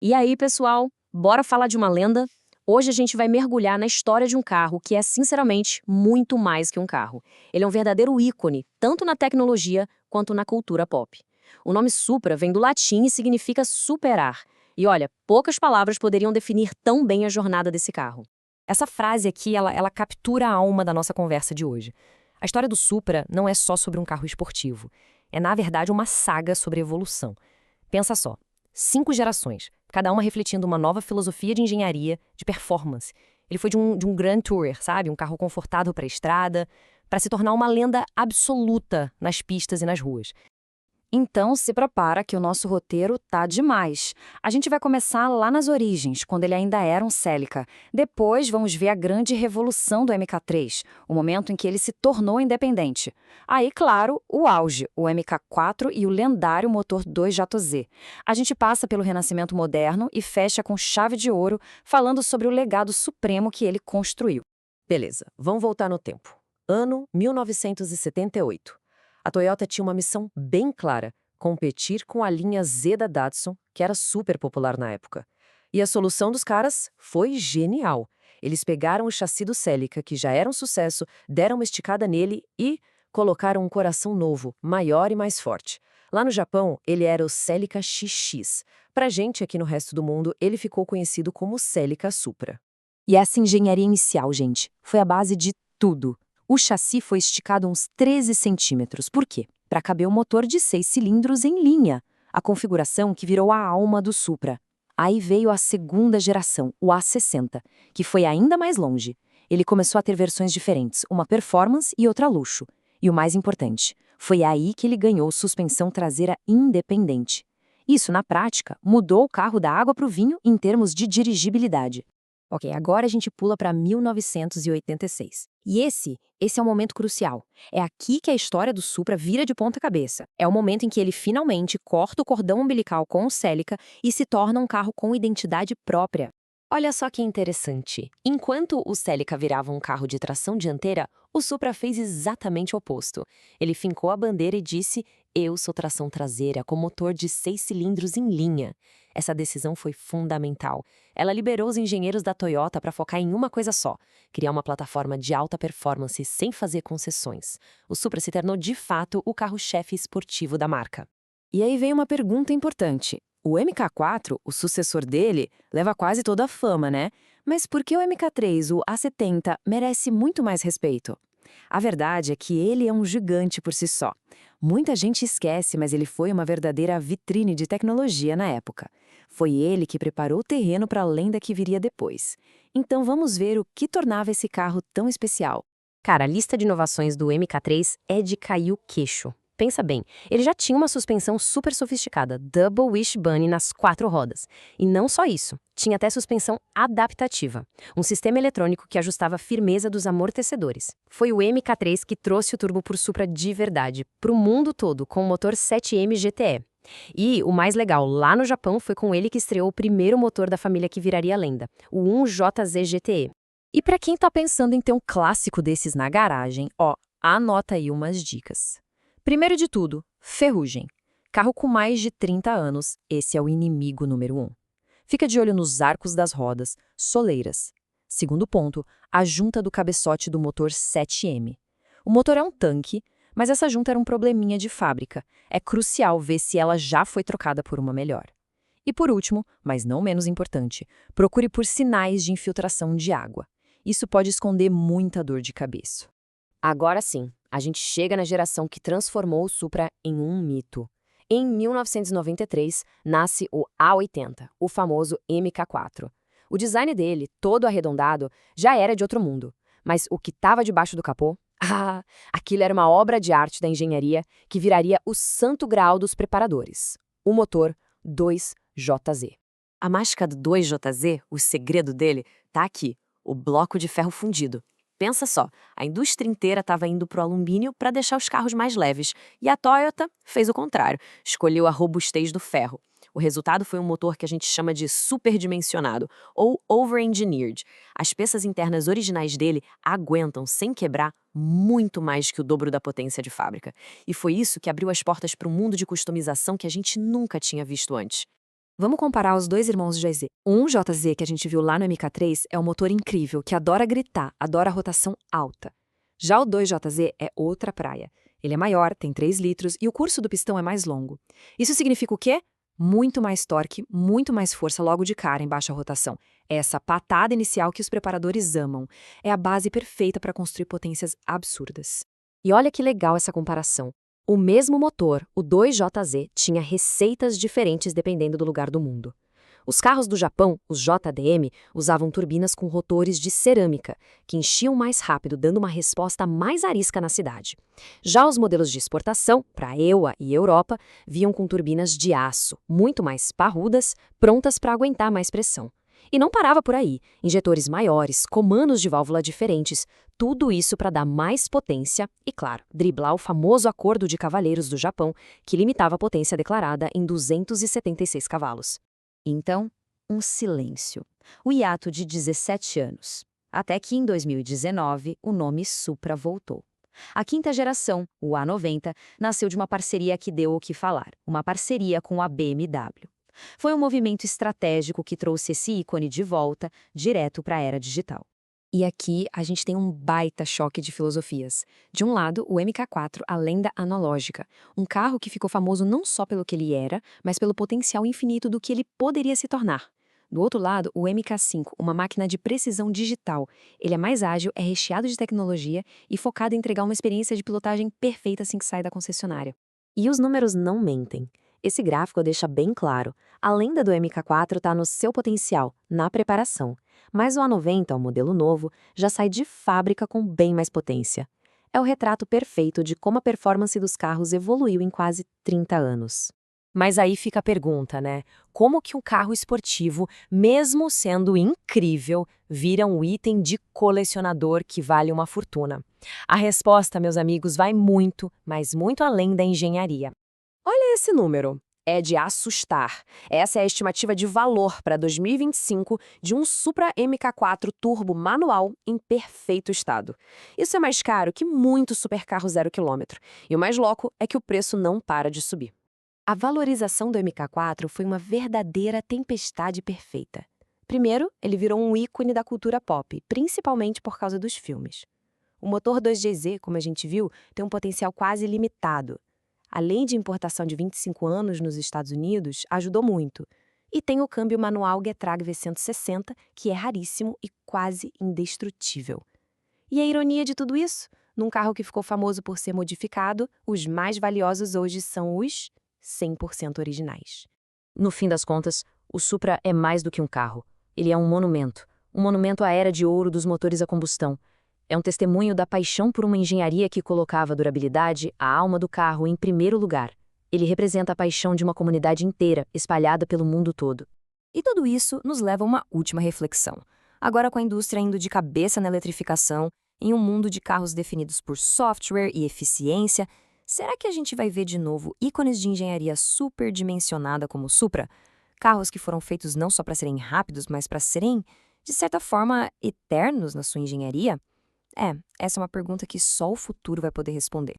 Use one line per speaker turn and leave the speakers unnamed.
E aí, pessoal, bora falar de uma lenda? Hoje a gente vai mergulhar na história de um carro que é, sinceramente, muito mais que um carro. Ele é um verdadeiro ícone, tanto na tecnologia quanto na cultura pop. O nome Supra vem do latim e significa superar. E olha, poucas palavras poderiam definir tão bem a jornada desse carro.
Essa frase aqui, ela captura a alma da nossa conversa de hoje. A história do Supra não é só sobre um carro esportivo. É, na verdade, uma saga sobre evolução. Pensa só, 5 gerações, cada uma refletindo uma nova filosofia de engenharia, de performance. Ele foi de um Grand Tourer, sabe? Um carro confortável para a estrada, para se tornar uma lenda absoluta nas pistas e nas ruas.
Então, se prepara que o nosso roteiro tá demais. A gente vai começar lá nas origens, quando ele ainda era um Celica. Depois, vamos ver a grande revolução do MK3, o momento em que ele se tornou independente. Aí, claro, o auge, o MK4 e o lendário motor 2JZ. A gente passa pelo renascimento moderno e fecha com chave de ouro, falando sobre o legado supremo que ele construiu.
Beleza, vamos voltar no tempo. Ano 1978. A Toyota tinha uma missão bem clara: competir com a linha Z da Datsun, que era super popular na época. E a solução dos caras foi genial. Eles pegaram o chassi do Celica, que já era um sucesso, deram uma esticada nele e colocaram um coração novo, maior e mais forte. Lá no Japão, ele era o Celica XX. Pra gente aqui no resto do mundo, ele ficou conhecido como Celica Supra.
E essa engenharia inicial, gente, foi a base de tudo. O chassi foi esticado uns 13 centímetros. Por quê? Para caber um motor de 6 cilindros em linha, a configuração que virou a alma do Supra. Aí veio a segunda geração, o A60, que foi ainda mais longe. Ele começou a ter versões diferentes, uma performance e outra luxo. E o mais importante, foi aí que ele ganhou suspensão traseira independente. Isso, na prática, mudou o carro da água para o vinho em termos de dirigibilidade. Ok, agora a gente pula para 1986. E esse é um momento crucial. É aqui que a história do Supra vira de ponta cabeça. É o momento em que ele finalmente corta o cordão umbilical com o Celica e se torna um carro com identidade própria.
Olha só que interessante. Enquanto o Celica virava um carro de tração dianteira, o Supra fez exatamente o oposto. Ele fincou a bandeira e disse: "Eu sou tração traseira com motor de 6 cilindros em linha." Essa decisão foi fundamental. Ela liberou os engenheiros da Toyota para focar em uma coisa só: criar uma plataforma de alta performance sem fazer concessões. O Supra se tornou de fato o carro-chefe esportivo da marca.
E aí vem uma pergunta importante. O MK4, o sucessor dele, leva quase toda a fama, né? Mas por que o MK3, o A70, merece muito mais respeito? A verdade é que ele é um gigante por si só. Muita gente esquece, mas ele foi uma verdadeira vitrine de tecnologia na época. Foi ele que preparou o terreno para a lenda que viria depois. Então vamos ver o que tornava esse carro tão especial.
Cara, a lista de inovações do MK3 é de cair o queixo. Pensa bem, ele já tinha uma suspensão super sofisticada, Double Wishbone nas 4 rodas. E não só isso, tinha até suspensão adaptativa, um sistema eletrônico que ajustava a firmeza dos amortecedores. Foi o MK3 que trouxe o turbo por Supra de verdade, para o mundo todo, com o motor 7M GTE. E o mais legal, lá no Japão foi com ele que estreou o primeiro motor da família que viraria lenda, o 1JZ GTE. E para quem tá pensando em ter um clássico desses na garagem, ó, anota aí umas dicas. Primeiro de tudo, ferrugem. Carro com mais de 30 anos, esse é o inimigo número 1. Fica de olho nos arcos das rodas, soleiras. Segundo ponto, a junta do cabeçote do motor 7M. O motor é um tanque, mas essa junta era um probleminha de fábrica. É crucial ver se ela já foi trocada por uma melhor. E por último, mas não menos importante, procure por sinais de infiltração de água. Isso pode esconder muita dor de cabeça. Agora sim, a gente chega na geração que transformou o Supra em um mito. Em 1993, nasce o A80, o famoso MK4. O design dele, todo arredondado, já era de outro mundo. Mas o que estava debaixo do capô? Ah, aquilo era uma obra de arte da engenharia que viraria o santo graal dos preparadores. O motor 2JZ. A mágica do 2JZ, o segredo dele, tá aqui, o bloco de ferro fundido. Pensa só, a indústria inteira estava indo para o alumínio para deixar os carros mais leves, e a Toyota fez o contrário, escolheu a robustez do ferro. O resultado foi um motor que a gente chama de superdimensionado, ou over-engineered. As peças internas originais dele aguentam, sem quebrar, muito mais que o dobro da potência de fábrica. E foi isso que abriu as portas para um mundo de customização que a gente nunca tinha visto antes.
Vamos comparar os dois irmãos JZ. Um JZ que a gente viu lá no MK3 é um motor incrível, que adora gritar, adora rotação alta. Já o 2JZ é outra praia. Ele é maior, tem 3 litros e o curso do pistão é mais longo. Isso significa o quê? Muito mais torque, muito mais força logo de cara em baixa rotação. É essa patada inicial que os preparadores amam. É a base perfeita para construir potências absurdas.
E olha que legal essa comparação. O mesmo motor, o 2JZ, tinha receitas diferentes dependendo do lugar do mundo. Os carros do Japão, os JDM, usavam turbinas com rotores de cerâmica, que enchiam mais rápido, dando uma resposta mais arisca na cidade. Já os modelos de exportação, para a EUA e Europa, vinham com turbinas de aço, muito mais parrudas, prontas para aguentar mais pressão. E não parava por aí. Injetores maiores, comandos de válvula diferentes, tudo isso para dar mais potência e, claro, driblar o famoso Acordo de Cavalheiros do Japão, que limitava a potência declarada em 276 cavalos.
Então, um silêncio. O hiato de 17 anos. Até que em 2019, o nome Supra voltou. A quinta geração, o A90, nasceu de uma parceria que deu o que falar, uma parceria com a BMW. Foi um movimento estratégico que trouxe esse ícone de volta, direto para a era digital. E aqui a gente tem um baita choque de filosofias. De um lado, o MK4, a lenda analógica, um carro que ficou famoso não só pelo que ele era, mas pelo potencial infinito do que ele poderia se tornar. Do outro lado, o MK5, uma máquina de precisão digital. Ele é mais ágil, é recheado de tecnologia e focado em entregar uma experiência de pilotagem perfeita assim que sai da concessionária.
E os números não mentem. Esse gráfico deixa bem claro. A lenda do MK4 está no seu potencial, na preparação. Mas o A90, o modelo novo, já sai de fábrica com bem mais potência. É o retrato perfeito de como a performance dos carros evoluiu em quase 30 anos. Mas aí fica a pergunta, né? Como que um carro esportivo, mesmo sendo incrível, vira um item de colecionador que vale uma fortuna? A resposta, meus amigos, vai muito, mas muito além da engenharia. Olha esse número. É de assustar. Essa é a estimativa de valor para 2025 de um Supra MK4 turbo manual em perfeito estado. Isso é mais caro que muito supercarro 0 km. E o mais louco é que o preço não para de subir. A valorização do MK4 foi uma verdadeira tempestade perfeita. Primeiro, ele virou um ícone da cultura pop, principalmente por causa dos filmes. O motor 2JZ, como a gente viu, tem um potencial quase ilimitado. Além de importação de 25 anos nos Estados Unidos, ajudou muito. E tem o câmbio manual Getrag V160, que é raríssimo e quase indestrutível. E a ironia de tudo isso? Num carro que ficou famoso por ser modificado, os mais valiosos hoje são os 100% originais. No fim das contas, o Supra é mais do que um carro. Ele é um monumento à era de ouro dos motores a combustão. É um testemunho da paixão por uma engenharia que colocava a durabilidade, a alma do carro, em primeiro lugar. Ele representa a paixão de uma comunidade inteira, espalhada pelo mundo todo.
E tudo isso nos leva a uma última reflexão. Agora, com a indústria indo de cabeça na eletrificação, em um mundo de carros definidos por software e eficiência, será que a gente vai ver de novo ícones de engenharia superdimensionada como o Supra? Carros que foram feitos não só para serem rápidos, mas para serem, de certa forma, eternos na sua engenharia? Essa é uma pergunta que só o futuro vai poder responder.